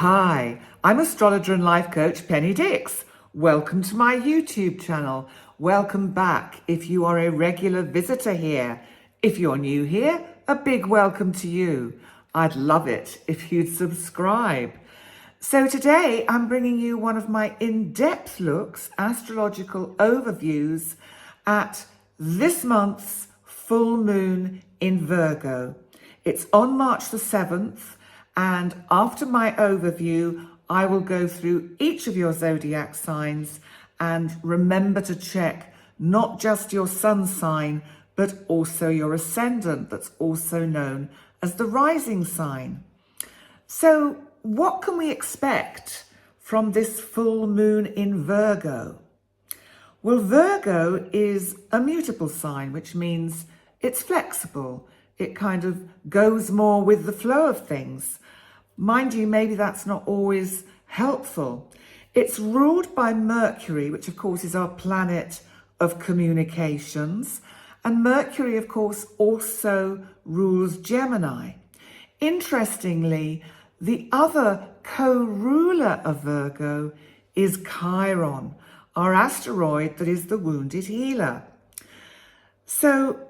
Hi, I'm astrologer and life coach Penny Dix. Welcome to my YouTube channel. Welcome back if you are a regular visitor here. If you're new here, a big welcome to you. I'd love it if you'd subscribe. So today I'm bringing you one of my in-depth looks, astrological overviews at this month's full moon in Virgo. It's on March the 7th. And after my overview, I will go through each of your zodiac signs and remember to check not just your sun sign, but also your ascendant, that's also known as the rising sign. So what can we expect from this full moon in Virgo? Well, Virgo is a mutable sign, which means it's flexible. It kind of goes more with the flow of things. Mind you, maybe that's not always helpful. It's ruled by Mercury, which of course is our planet of communications. And Mercury, of course, also rules Gemini. Interestingly, the other co-ruler of Virgo is Chiron, our asteroid that is the wounded healer. So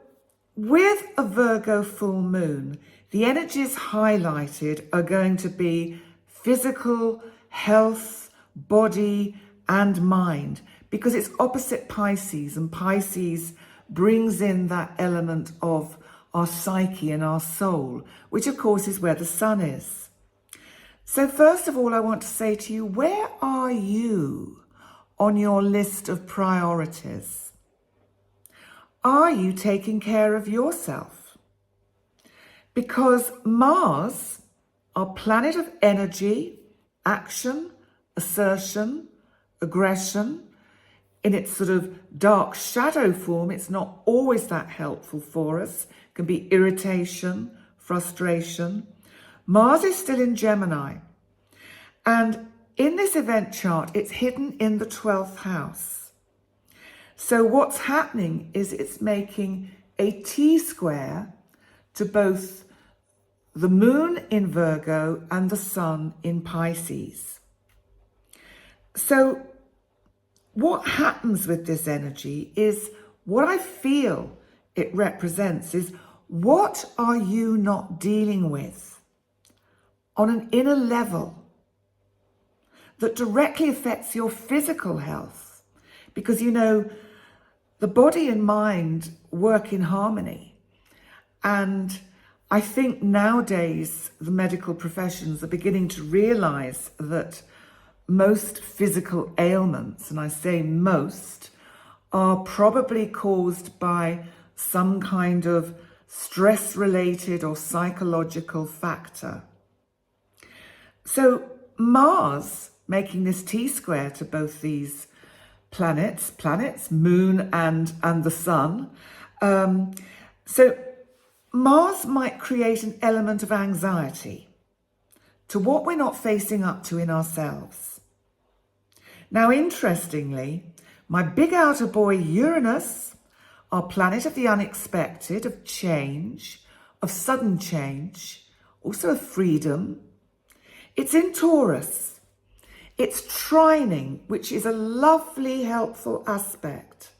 with a Virgo full moon, the energies highlighted are going to be physical, health, body, and mind, because it's opposite Pisces, and Pisces brings in that element of our psyche and our soul, which of course is where the sun is. So first of all, I want to say to you, where are you on your list of priorities? Are you taking care of yourself? Because Mars, our planet of energy, action, assertion, aggression, in its sort of dark shadow form, it's not always that helpful for us. It can be irritation, frustration. Mars is still in Gemini. And in this event chart, it's hidden in the 12th house. So what's happening is it's making a T-square to both the moon in Virgo and the sun in Pisces. So what happens with this energy is, what I feel it represents is, what are you not dealing with on an inner level that directly affects your physical health? Because, you know, the body and mind work in harmony. And I think nowadays the medical professions are beginning to realize that most physical ailments, and I say most, are probably caused by some kind of stress-related or psychological factor. So Mars, making this T-square to both these planets, moon and the sun. So Mars might create an element of anxiety to what we're not facing up to in ourselves. Now, interestingly, my big outer boy Uranus, our planet of the unexpected, of change, of sudden change, also of freedom, it's in Taurus. It's trining, which is a lovely, helpful aspect.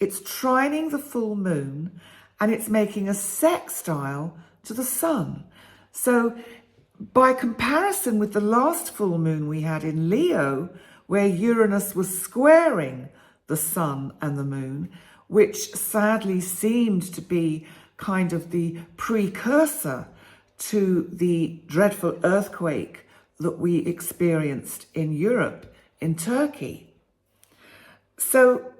It's trining the full moon, and it's making a sextile to the sun. So by comparison with the last full moon we had in Leo, where Uranus was squaring the sun and the moon, which sadly seemed to be kind of the precursor to the dreadful earthquake that we experienced in Europe, in Turkey. So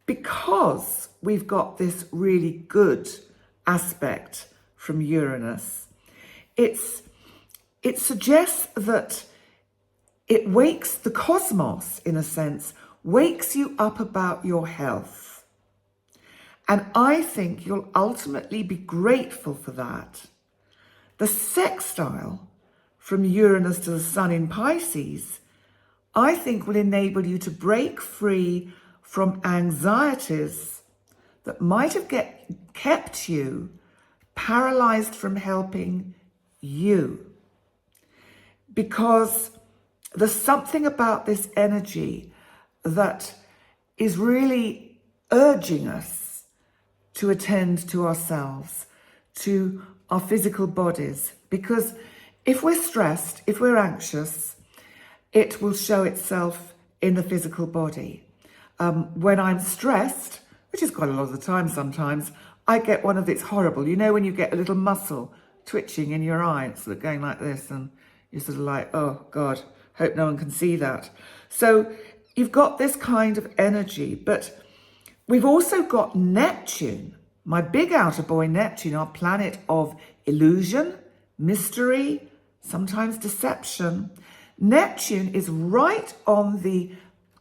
because we've got this really good aspect from Uranus, it suggests that it wakes the cosmos, in a sense, wakes you up about your health. And I think you'll ultimately be grateful for that. The sextile from Uranus to the sun in Pisces, I think will enable you to break free from anxieties that might have kept you paralyzed from helping you. Because there's something about this energy that is really urging us to attend to ourselves, to our physical bodies, because if we're stressed, if we're anxious, it will show itself in the physical body. When I'm stressed, which is quite a lot of the time sometimes, I get one of it's horrible. You know when you get a little muscle twitching in your eye, it's sort of going like this, and you're sort of like, oh God, hope no one can see that. So you've got this kind of energy, but we've also got Neptune, my big outer boy Neptune, our planet of illusion, mystery, sometimes deception. Neptune is right on the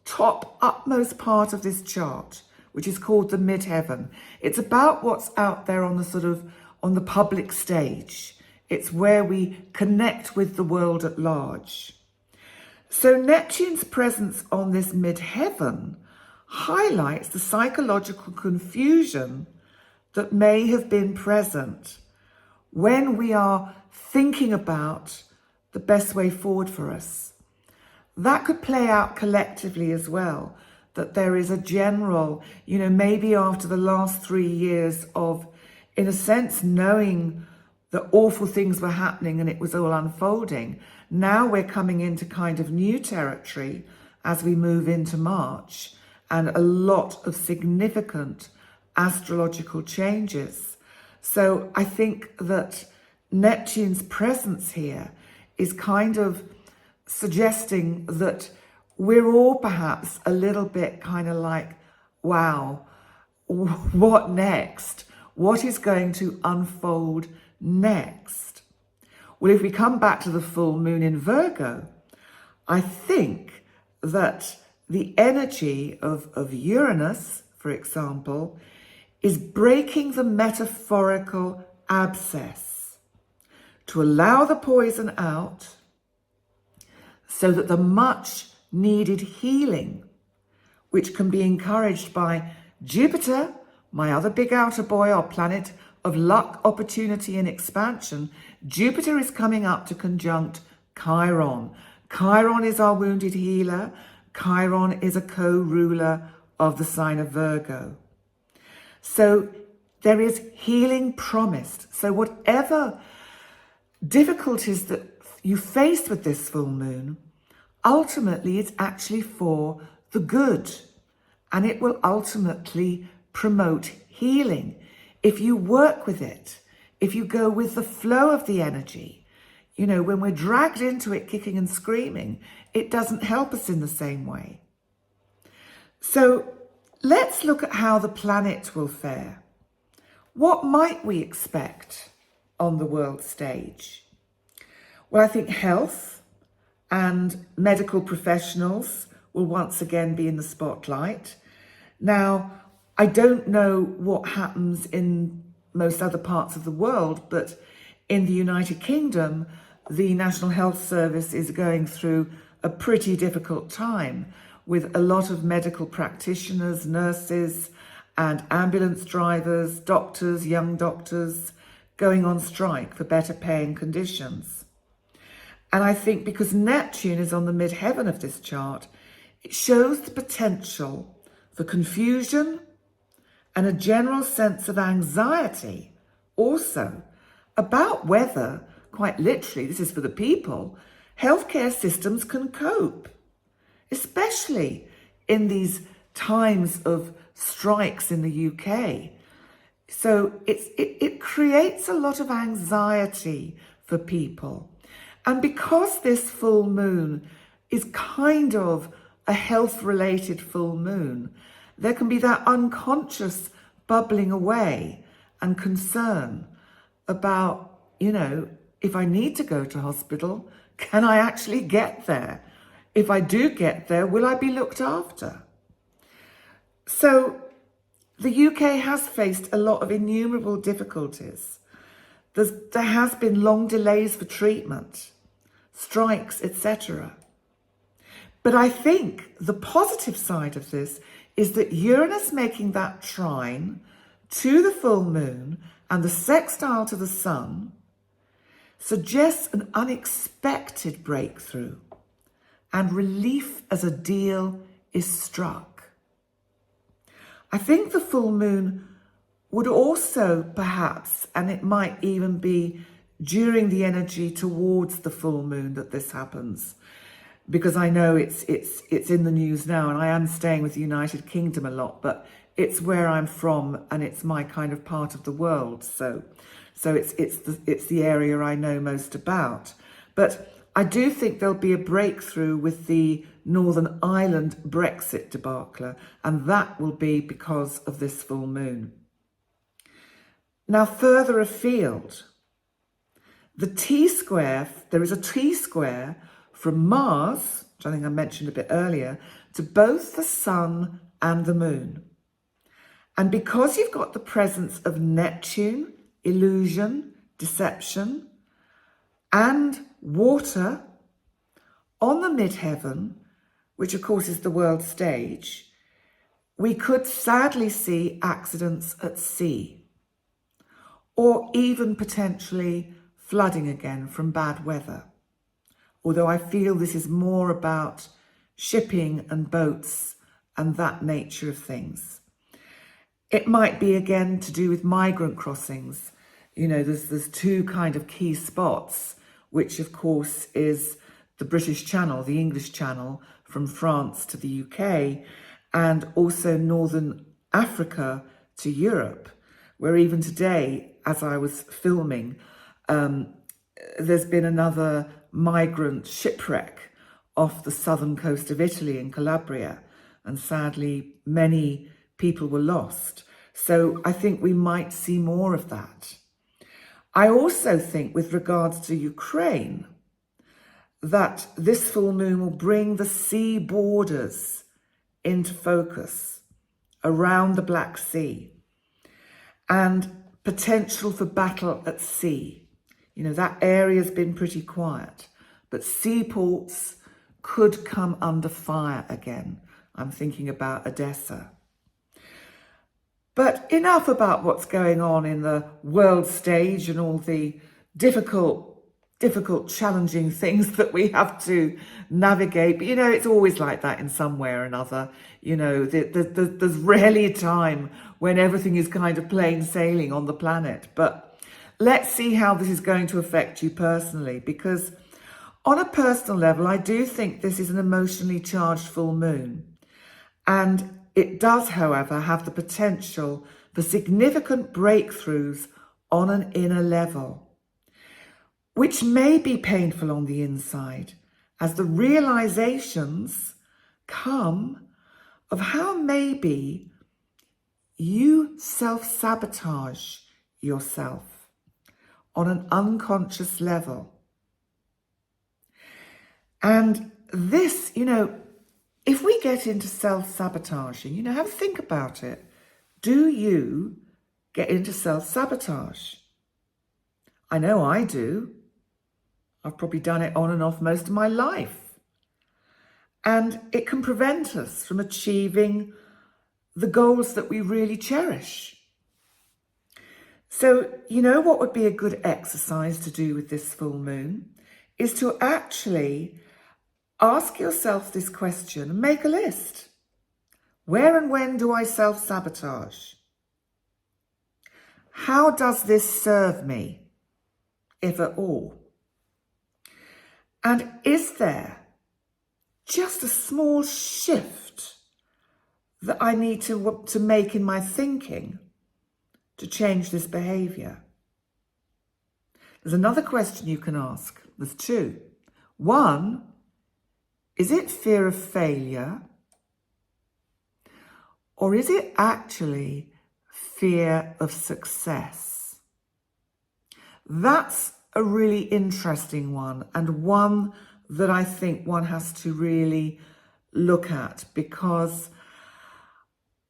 top upmost part of this chart, which is called the midheaven. It's about what's out there on the on the public stage. It's where we connect with the world at large. So Neptune's presence on this midheaven highlights the psychological confusion that may have been present when we are thinking about the best way forward for us. That could play out collectively as well, that there is a general, maybe after the last 3 years of, in a sense, knowing that awful things were happening and it was all unfolding. Now we're coming into kind of new territory as we move into March, and a lot of significant astrological changes. So I think that Neptune's presence here is kind of suggesting that we're all perhaps a little bit kind of like, wow, what next? What is going to unfold next? Well, if we come back to the full moon in Virgo, I think that the energy of Uranus, for example, is breaking the metaphorical abscess to allow the poison out so that the much needed healing, which can be encouraged by Jupiter, my other big outer boy, our planet of luck, opportunity and expansion. Jupiter is coming up to conjunct Chiron. Chiron is our wounded healer. Chiron is a co-ruler of the sign of Virgo. So there is healing promised. So whatever difficulties that you face with this full moon, ultimately it's actually for the good, and it will ultimately promote healing. If you work with it, if you go with the flow of the energy, when we're dragged into it kicking and screaming, it doesn't help us in the same way. So let's look at how the planet will fare. What might we expect on the world stage? Well, I think health and medical professionals will once again be in the spotlight. Now, I don't know what happens in most other parts of the world, but in the United Kingdom, the National Health Service is going through a pretty difficult time with a lot of medical practitioners, nurses, and ambulance drivers, doctors, young doctors, going on strike for better paying conditions. And I think because Neptune is on the midheaven of this chart, it shows the potential for confusion and a general sense of anxiety also about whether, quite literally, this is for the people, healthcare systems can cope, especially in these times of strikes in the UK. So it creates a lot of anxiety for people. And because this full moon is kind of a health-related full moon, there can be that unconscious bubbling away and concern about, if I need to go to hospital, can I actually get there? If I do get there, will I be looked after? So the UK has faced a lot of innumerable difficulties. There has been long delays for treatment, strikes, etc. But I think the positive side of this is that Uranus making that trine to the full moon and the sextile to the sun suggests an unexpected breakthrough and relief as a deal is struck. I think the full moon would also perhaps, and it might even be during the energy towards the full moon that this happens, because I know it's in the news now, and I am staying with the United Kingdom a lot, but it's where I'm from and it's my kind of part of the world. So it's the area I know most about. But I do think there'll be a breakthrough with the Northern Ireland Brexit debacle, and that will be because of this full moon. Now, further afield, the T-square, there is a T-square from Mars, which I think I mentioned a bit earlier, to both the Sun and the Moon. And because you've got the presence of Neptune, illusion, deception, and water on the midheaven, which of course is the world stage, we could sadly see accidents at sea, or even potentially flooding again from bad weather. Although I feel this is more about shipping and boats and that nature of things. It might be again to do with migrant crossings. You know, there's two kind of key spots, which of course is the British Channel, the English Channel from France to the UK, and also Northern Africa to Europe, where even today, as I was filming, there's been another migrant shipwreck off the southern coast of Italy in Calabria, and sadly many people were lost. So I think we might see more of that. I also think with regards to Ukraine, that this full moon will bring the sea borders into focus around the Black Sea and potential for battle at sea. You know, that area's been pretty quiet, but seaports could come under fire again. I'm thinking about Odessa. But enough about what's going on in the world stage and all the difficult, challenging things that we have to navigate. But, you know, it's always like that in some way or another. You know, there's rarely a time when everything is kind of plain sailing on the planet. But let's see how this is going to affect you personally, because on a personal level, I do think this is an emotionally charged full moon. And it does, however, have the potential for significant breakthroughs on an inner level, which may be painful on the inside, as the realizations come of how maybe you self-sabotage yourself on an unconscious level. And this, you know, if we get into self-sabotaging, you know, have a think about it. Do you get into self-sabotage? I know I do. I've probably done it on and off most of my life. And it can prevent us from achieving the goals that we really cherish. So, you know what would be a good exercise to do with this full moon is to actually ask yourself this question and make a list. Where and when do I self-sabotage? How does this serve me, if at all? And is there just a small shift that I need to make in my thinking to change this behavior? There's another question you can ask. There's two. One, is it fear of failure? Or is it actually fear of success? That's a really interesting one, and one that I think one has to really look at, because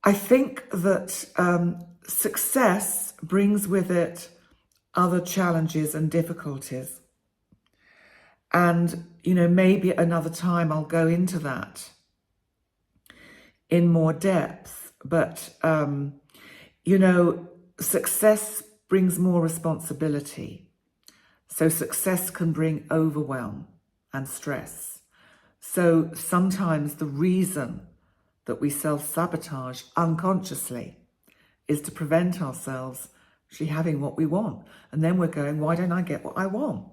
I think that success brings with it other challenges and difficulties. And, you know, maybe at another time I'll go into that in more depth. But, you know, success brings more responsibility. So success can bring overwhelm and stress. So sometimes the reason that we self-sabotage unconsciously is to prevent ourselves actually having what we want. And then we're going, why don't I get what I want?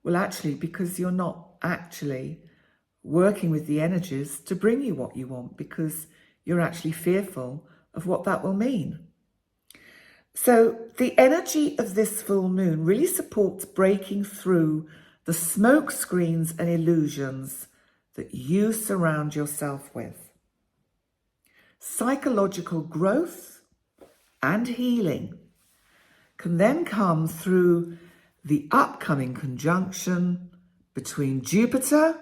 Well, actually, because you're not actually working with the energies to bring you what you want, because you're actually fearful of what that will mean. So the energy of this full moon really supports breaking through the smoke screens and illusions that you surround yourself with. Psychological growth and healing can then come through the upcoming conjunction between Jupiter,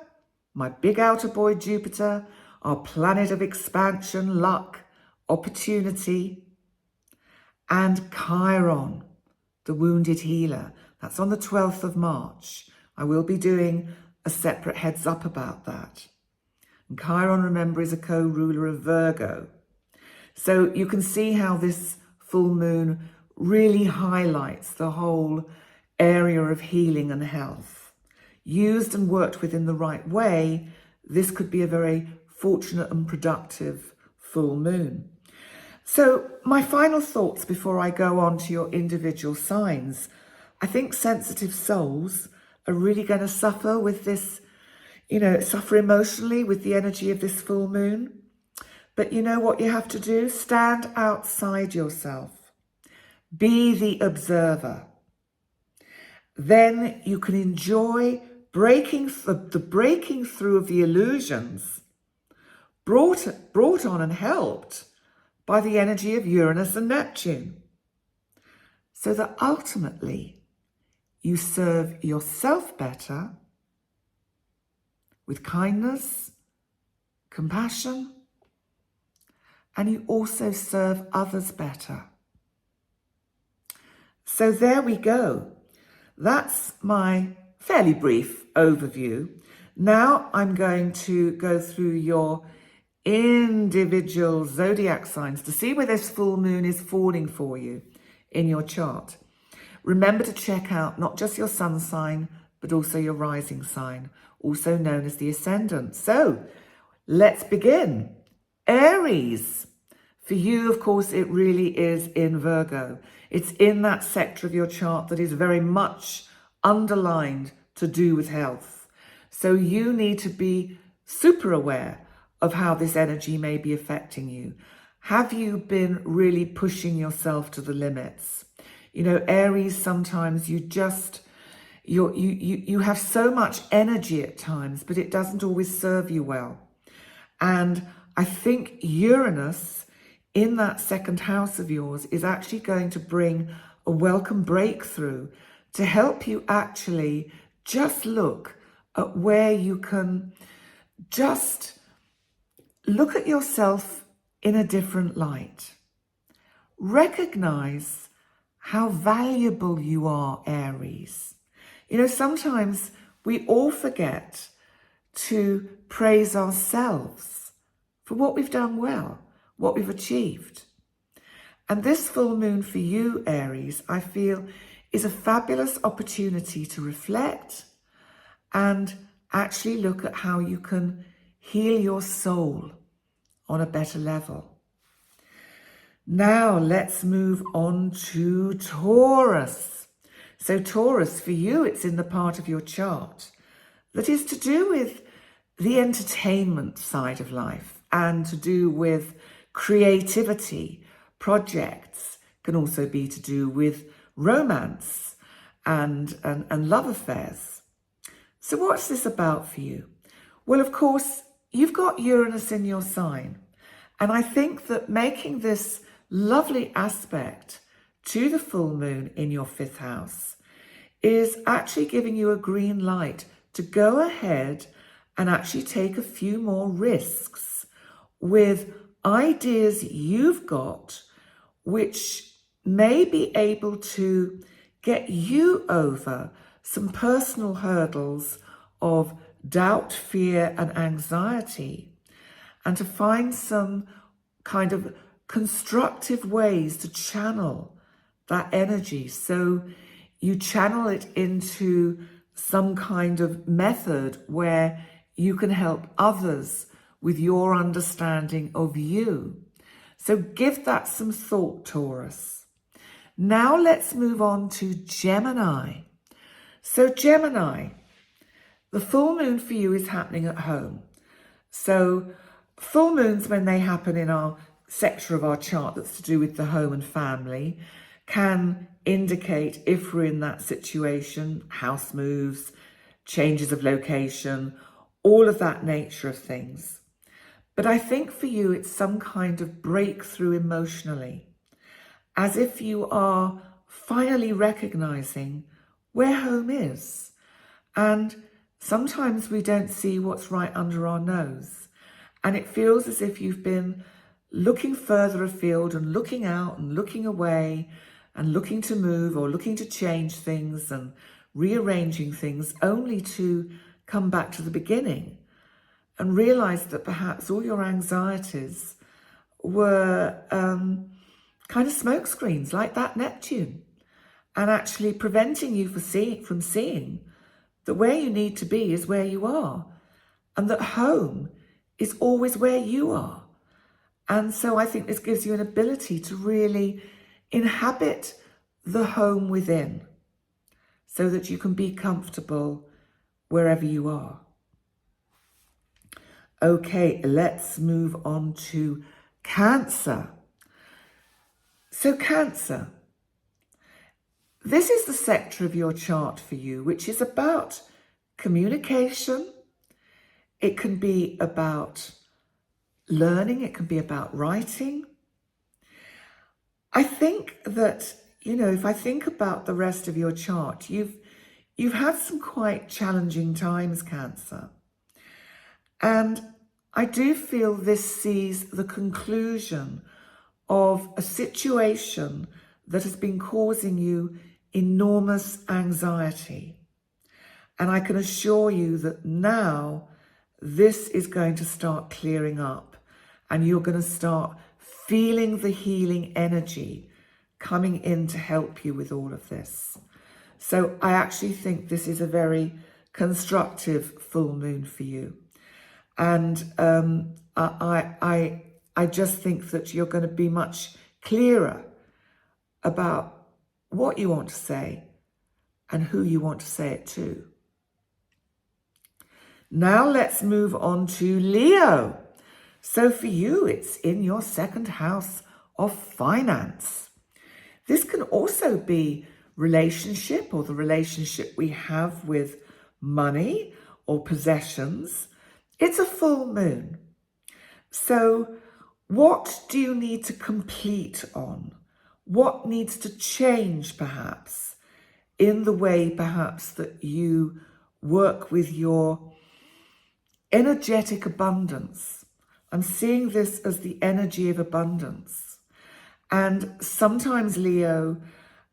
my big outer boy Jupiter, our planet of expansion, luck, opportunity, and Chiron, the wounded healer. That's on the 12th of March. I will be doing a separate heads up about that. And Chiron, remember, is a co-ruler of Virgo. So you can see how this full moon really highlights the whole area of healing and health. Used and worked with in the right way, this could be a very fortunate and productive full moon. So my final thoughts before I go on to your individual signs. I think sensitive souls are really going to suffer with this, suffer emotionally with the energy of this full moon. But you know what you have to do? Stand outside yourself. Be the observer. Then you can enjoy the breaking through of the illusions brought on and helped by the energy of Uranus and Neptune. So that ultimately you serve yourself better with kindness, compassion, and you also serve others better. So there we go. That's my fairly brief overview. Now I'm going to go through your individual zodiac signs to see where this full moon is falling for you in your chart. Remember to check out not just your sun sign, but also your rising sign, also known as the ascendant. So let's begin. Aries. For you, of course, it really is in Virgo. It's in that sector of your chart that is very much underlined to do with health. So you need to be super aware of how this energy may be affecting you. Have you been really pushing yourself to the limits? Aries, sometimes you have so much energy at times, but it doesn't always serve you well. And I think Uranus in that second house of yours is actually going to bring a welcome breakthrough to help you actually just look at where you can just look at yourself in a different light. Recognize how valuable you are, Aries. Sometimes we all forget to praise ourselves for what we've done well, what we've achieved. And this full moon for you, Aries, I feel is a fabulous opportunity to reflect and actually look at how you can heal your soul on a better level. Now let's move on to Taurus. So Taurus, for you, it's in the part of your chart that is to do with the entertainment side of life and to do with creativity. Projects can also be to do with romance and love affairs. So what's this about for you? Well, of course, you've got Uranus in your sign. And I think that making this lovely aspect to the full moon in your 5th house is actually giving you a green light to go ahead and actually take a few more risks with ideas you've got which may be able to get you over some personal hurdles of doubt, fear, and anxiety, and to find some kind of constructive ways to channel that energy. So you channel it into some kind of method where you can help others with your understanding of you. So give that some thought, Taurus. Now let's move on to Gemini. So Gemini, the full moon for you is happening at home. So full moons, when they happen in our sector of our chart that's to do with the home and family, can indicate if we're in that situation, house moves, changes of location, all of that nature of things. But I think for you, it's some kind of breakthrough emotionally, as if you are finally recognizing where home is. And sometimes we don't see what's right under our nose. And it feels as if you've been looking further afield and looking out and looking away and looking to move or looking to change things and rearranging things, only to come back to the beginning and realize that perhaps all your anxieties were kind of smoke screens like that Neptune, and actually preventing you from seeing that where you need to be is where you are, and that home is always where you are. And so I think this gives you an ability to really inhabit the home within, so that you can be comfortable wherever you are. Okay, let's move on to Cancer. So Cancer, this is the sector of your chart for you, which is about communication. It can be about learning. It can be about writing. I think that, if I think about the rest of your chart, you've had some quite challenging times, Cancer. And I do feel this sees the conclusion of a situation that has been causing you enormous anxiety. And I can assure you that now this is going to start clearing up, and you're going to start feeling the healing energy coming in to help you with all of this. So I actually think this is a very constructive full moon for you. And I just think that you're going to be much clearer about what you want to say and who you want to say it to. Now let's move on to Leo. So for you, it's in your second house of finance. This can also be relationship, or the relationship we have with money or possessions. It's a full moon. So what do you need to complete on? What needs to change perhaps in the way perhaps that you work with your energetic abundance? I'm seeing this as the energy of abundance. And sometimes, Leo,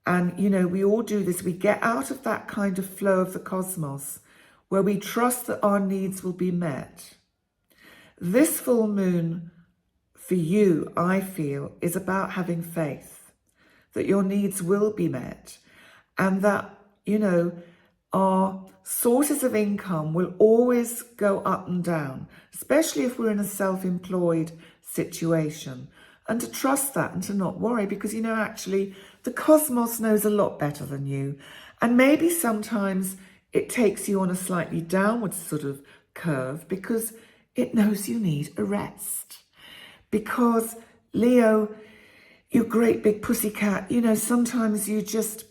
and we all do this, we get out of that kind of flow of the cosmos where we trust that our needs will be met. This full moon for you, I feel, is about having faith that your needs will be met, and that, our sources of income will always go up and down, especially if we're in a self-employed situation, and to trust that and to not worry, because, actually the cosmos knows a lot better than you. And maybe sometimes it takes you on a slightly downward sort of curve because it knows you need a rest. Because, Leo, you great big pussycat, sometimes you just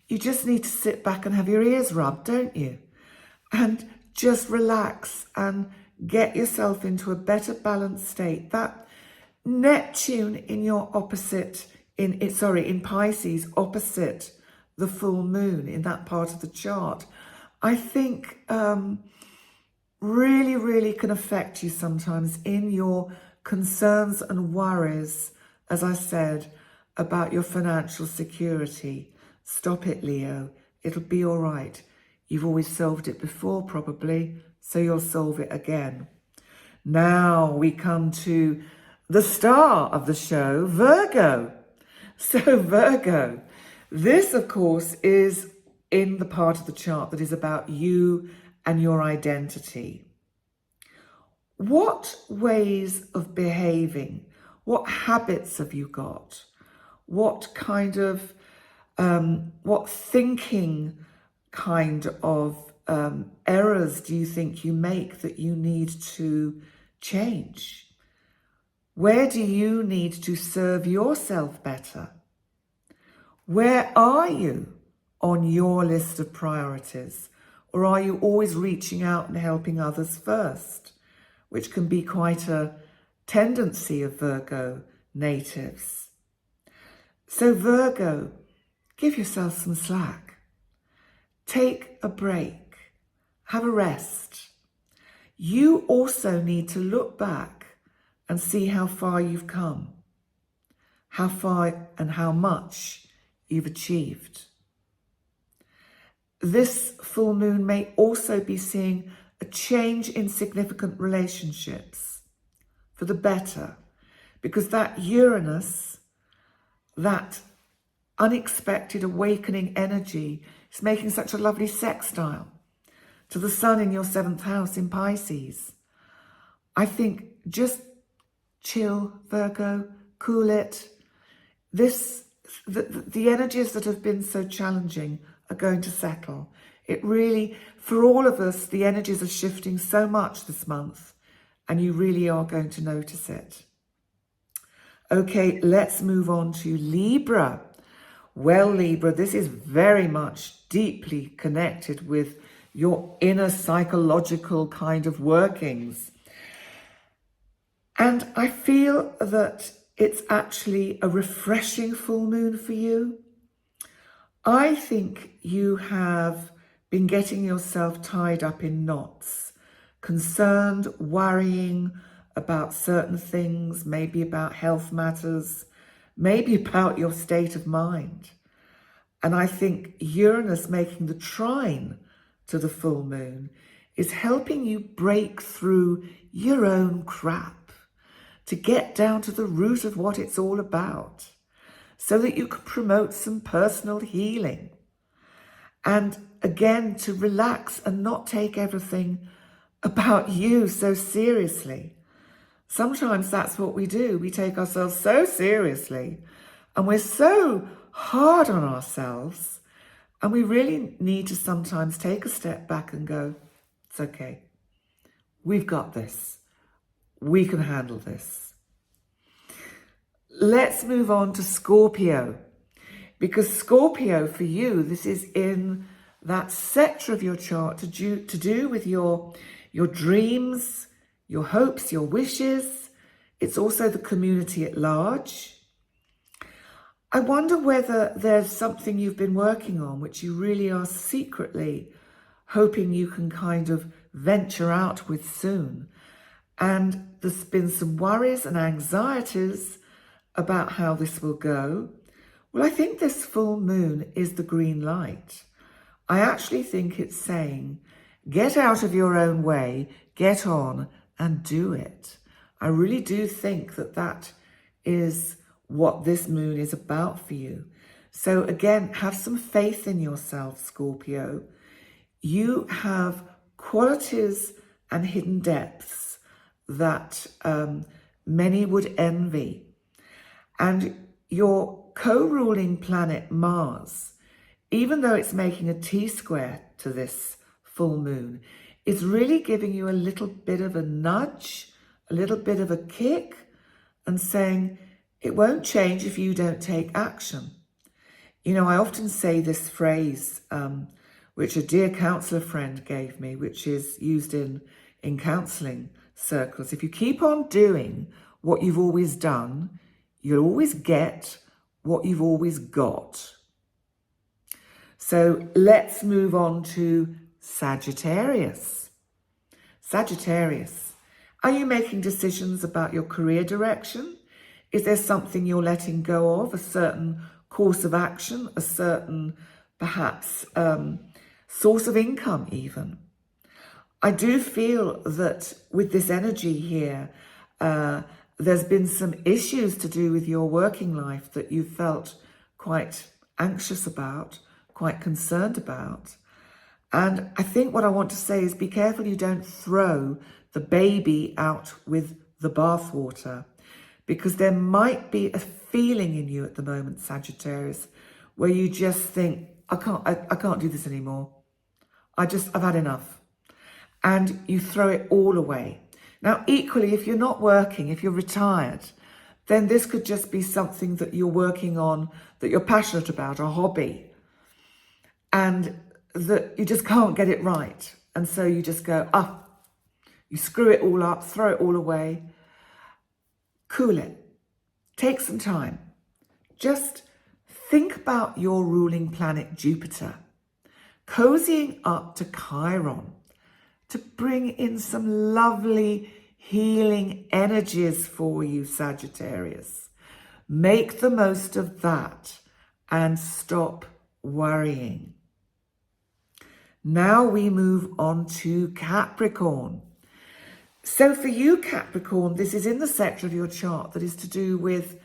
need to sit back and have your ears rubbed, don't you? And just relax and get yourself into a better balanced state. That Neptune in your opposite, in Pisces, opposite the full moon in that part of the chart, I think really, really can affect you sometimes in your concerns and worries, as I said, about your financial security. Stop it, Leo. It'll be all right. You've always solved it before, probably, so you'll solve it again. Now we come to the star of the show, Virgo. So Virgo, this, of course, is in the part of the chart that is about you and your identity. what ways of behaving, what habits have you got? What kind of, what thinking kind of errors do you think you make that you need to change? Where do you need to serve yourself better? Where are you on your list of priorities? Or are you always reaching out and helping others first, which can be quite a tendency of Virgo natives? So Virgo, give yourself some slack. Take a break. Have a rest. You also need to look back and see how far you've come, how far and how much you've achieved. This full moon may also be seeing a change in significant relationships for the better, because that Uranus, that unexpected awakening energy, is making such a lovely sextile to the sun in your 7th house in Pisces. I think just chill, Virgo, cool it. The energies that have been so challenging are going to settle. It really, for all of us, the energies are shifting so much this month, and you really are going to notice it. Okay, let's move on to Libra. Well, Libra, this is very much deeply connected with your inner psychological kind of workings. And I feel that it's actually a refreshing full moon for you. I think you have been getting yourself tied up in knots, concerned, worrying about certain things, maybe about health matters, maybe about your state of mind. And I think Uranus making the trine to the full moon is helping you break through your own crap, to get down to the root of what it's all about, so that you can promote some personal healing. And again, to relax and not take everything about you so seriously. Sometimes that's what we do. We take ourselves so seriously and we're so hard on ourselves, and we really need to sometimes take a step back and go, it's okay. We've got this. We can handle this. Let's move on to Scorpio, because Scorpio for you, this is in that sector of your chart to do with your dreams, your hopes, your wishes. It's also the community at large. I wonder whether there's something you've been working on which you really are secretly hoping you can kind of venture out with soon. And there's been some worries and anxieties about how this will go. Well, I think this full moon is the green light. I actually think it's saying, get out of your own way, get on and do it. I really do think that that is what this moon is about for you. So again, have some faith in yourself, Scorpio. You have qualities and hidden depths that many would envy. And your co-ruling planet Mars, even though it's making a T-square to this full moon, is really giving you a little bit of a nudge, a little bit of a kick, and saying, it won't change if you don't take action. You know, I often say this phrase, which a dear counsellor friend gave me, which is used in counselling circles. If you keep on doing what you've always done, you'll always get what you've always got. So let's move on to Sagittarius. Sagittarius, are you making decisions about your career direction? Is there something you're letting go of, a certain course of action, a certain, perhaps, source of income even? I do feel that with this energy here, there's been some issues to do with your working life that you felt quite anxious about, quite concerned about. And I think what I want to say is be careful you don't throw the baby out with the bathwater, because there might be a feeling in you at the moment, Sagittarius, where you just think, I can't do this anymore. I've had enough. And you throw it all away. Now, equally, if you're not working, if you're retired, then this could just be something that you're working on, that you're passionate about, a hobby, and that you just can't get it right. And so you just go, you screw it all up, throw it all away, cool it, take some time. Just think about your ruling planet, Jupiter, cozying up to Chiron to bring in some lovely healing energies for you, Sagittarius. Make the most of that and stop worrying. Now we move on to Capricorn. So for you, Capricorn, this is in the sector of your chart that is to do with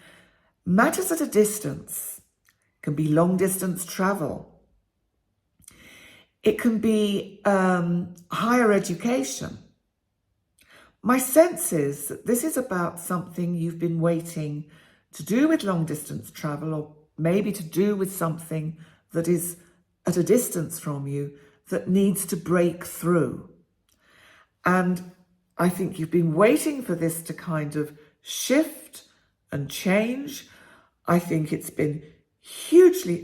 matters at a distance. It can be long distance travel. It can be higher education. My sense is that this is about something you've been waiting to do with long distance travel, or maybe to do with something that is at a distance from you that needs to break through. And I think you've been waiting for this to kind of shift and change. I think it's been hugely,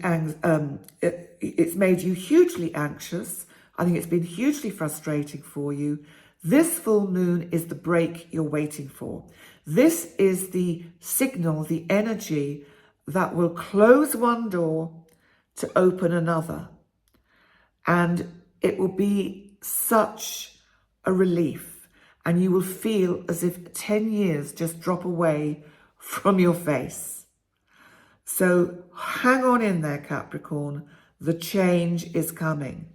it's made you hugely anxious. I think it's been hugely frustrating for you. This full moon is the break you're waiting for. This is the signal, the energy that will close one door to open another. And it will be such a relief. And you will feel as if 10 years just drop away from your face. So hang on in there, Capricorn. The change is coming.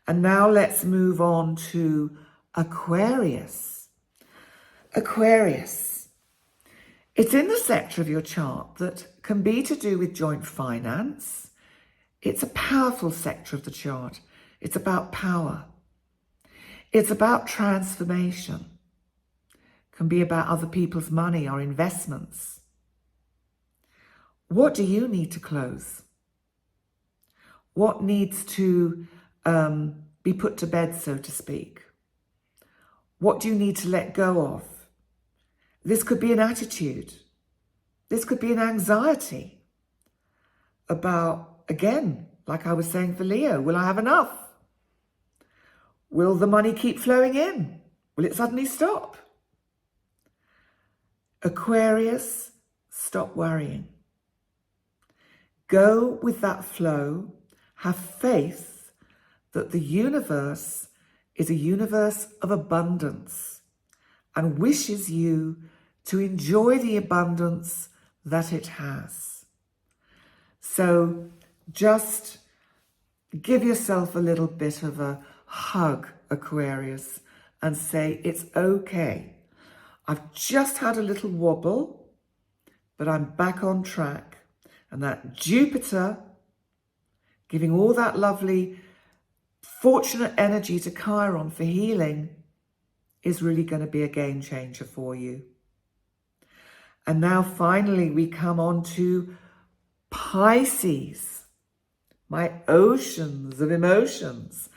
And now let's move on to Aquarius. Aquarius. It's in the sector of your chart that can be to do with joint finance. It's a powerful sector of the chart. It's about power. It's about transformation. It can be about other people's money or investments. What do you need to close? What needs to be put to bed, so to speak? What do you need to let go of? This could be an attitude. This could be an anxiety about, again, like I was saying for Leo, will I have enough? Will the money keep flowing in? Will it suddenly stop? Aquarius, stop worrying. Go with that flow. Have faith that the universe is a universe of abundance and wishes you to enjoy the abundance that it has. So just give yourself a little bit of a hug, Aquarius, and say, it's okay. I've just had a little wobble, but I'm back on track. And that Jupiter, giving all that lovely fortunate energy to Chiron for healing, is really going to be a game changer for you. And now finally we come on to Pisces, my oceans of emotions.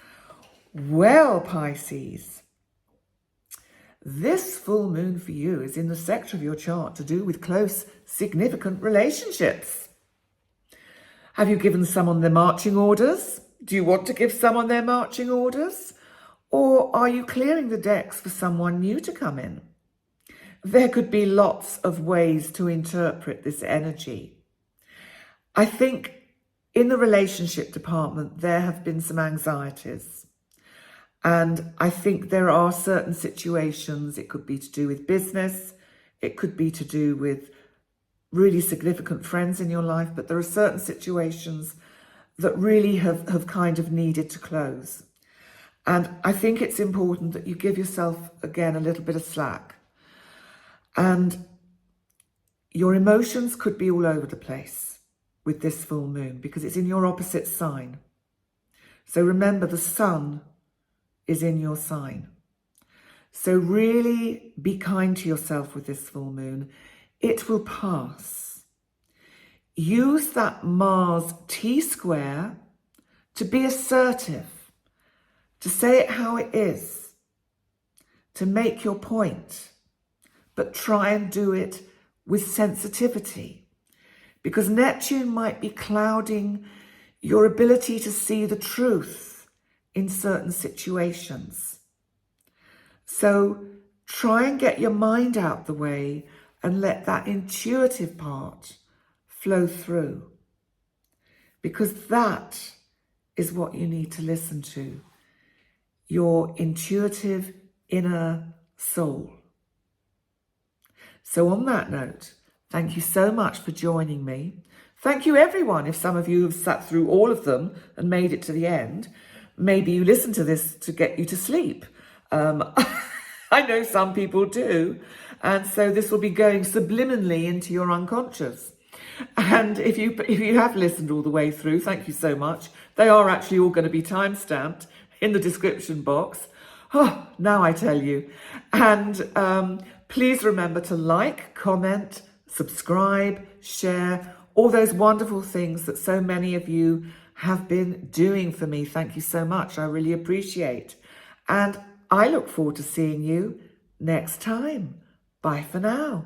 Well, Pisces, this full moon for you is in the sector of your chart to do with close, significant relationships. Have you given someone their marching orders? Do you want to give someone their marching orders? Or are you clearing the decks for someone new to come in? There could be lots of ways to interpret this energy. I think in the relationship department, there have been some anxieties. And I think there are certain situations, it could be to do with business, it could be to do with really significant friends in your life, but there are certain situations that really have kind of needed to close. And I think it's important that you give yourself, again, a little bit of slack. And your emotions could be all over the place with this full moon because it's in your opposite sign. So remember, the sun is in your sign. So really be kind to yourself with this full moon. It will pass. Use that Mars T-square to be assertive, to say it how it is, to make your point, but try and do it with sensitivity, because Neptune might be clouding your ability to see the truth in certain situations. So try and get your mind out the way and let that intuitive part flow through, because that is what you need to listen to, your intuitive inner soul. So on that note, thank you so much for joining me. Thank you everyone, if some of you have sat through all of them and made it to the end. Maybe you listen to this to get you to sleep. I know some people do. And so this will be going subliminally into your unconscious. And if you have listened all the way through, thank you so much. They are actually all going to be time-stamped in the description box. Oh, now I tell you. And please remember to like, comment, subscribe, share, all those wonderful things that so many of you have been doing for me. Thank you so much. I really appreciate. And I look forward to seeing you next time. Bye for now.